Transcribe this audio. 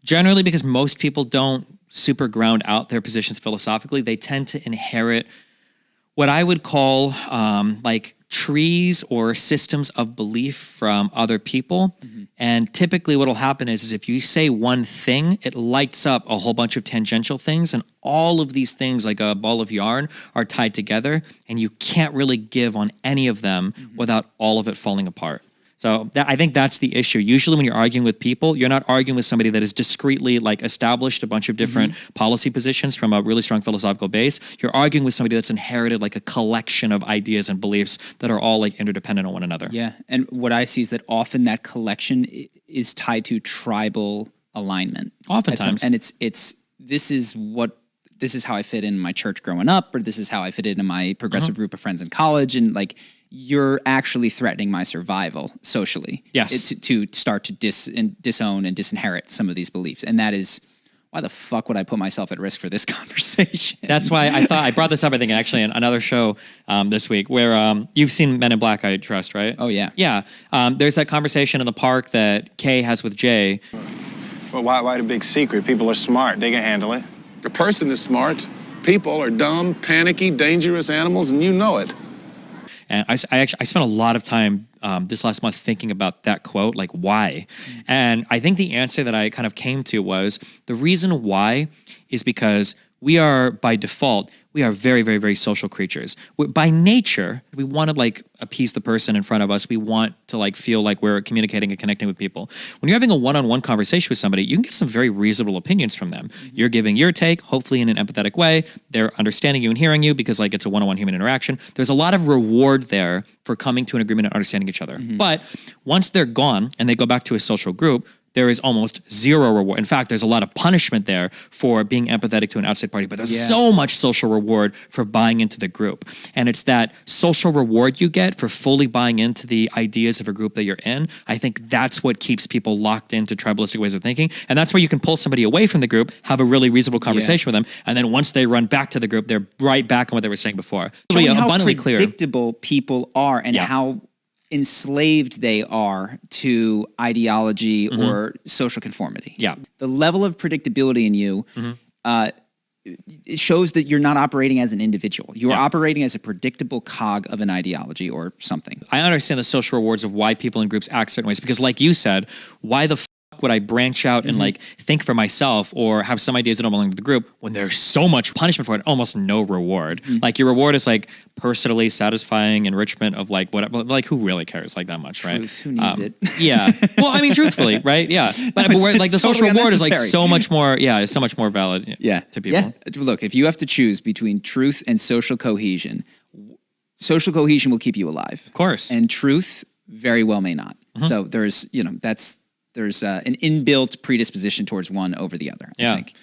Generally, because most people don't super ground out their positions philosophically, they tend to inherit what I would call like trees or systems of belief from other people. And typically what will happen is if you say one thing, it lights up a whole bunch of tangential things, and all of these things like a ball of yarn are tied together, and you can't really give on any of them without all of it falling apart. So I think that's the issue. Usually when you're arguing with people, you're not arguing with somebody that has discreetly like established a bunch of different policy positions from a really strong philosophical base. You're arguing with somebody that's inherited like a collection of ideas and beliefs that are all like interdependent on one another. Yeah. And what I see is that often that collection is tied to tribal alignment. Oftentimes. And this is how I fit in my church growing up, or this is how I fit in my progressive group of friends in college. And like, you're actually threatening my survival socially. Yes. To start to disown and disinherit some of these beliefs. And that is, why the fuck would I put myself at risk for this conversation? That's why I thought I brought this up, I think, actually, in another show this week where you've seen Men in Black, I trust, right? Oh, yeah. Yeah. There's that conversation in the park that Kay has with Jay. Well, why the big secret? People are smart. They can handle it. A person is smart. People are dumb, panicky, dangerous animals, and you know it. And I spent a lot of time this last month thinking about that quote, like why? And I think the answer that I kind of came to was the reason why is because we are, by default, we are very, very, very social creatures. By nature, we want to like appease the person in front of us. We want to like feel like we're communicating and connecting with people. When you're having a one-on-one conversation with somebody, you can get some very reasonable opinions from them. You're giving your take, hopefully in an empathetic way. They're understanding you and hearing you because like it's a one-on-one human interaction. There's a lot of reward there for coming to an agreement and understanding each other. But once they're gone and they go back to a social group, there is almost zero reward. In fact, there's a lot of punishment there for being empathetic to an outside party, but there's so much social reward for buying into the group. And it's that social reward you get for fully buying into the ideas of a group that you're in. I think that's what keeps people locked into tribalistic ways of thinking. And that's where you can pull somebody away from the group, have a really reasonable conversation with them, and then once they run back to the group, they're right back on what they were saying before. So Showing how abundantly clear. predictable people are and how enslaved they are to ideology or social conformity. Yeah. The level of predictability in you it shows that you're not operating as an individual. You're operating as a predictable cog of an ideology or something. I understand the social rewards of why people in groups act certain ways because like you said, why the fuck would I branch out and like think for myself or have some ideas that don't belong to the group when there's so much punishment for it, almost no reward. Like your reward is like personally satisfying enrichment of like whatever, like who really cares like that much, right? Truth, who needs it? Yeah. Well, I mean, truthfully, right? Yeah. But where, like the social totally reward is like unnecessary. so much more, it's so much more valid to people. Yeah. Look, if you have to choose between truth and social cohesion will keep you alive. Of course. And truth very well may not. So there's, there's an inbuilt predisposition towards one over the other, I think.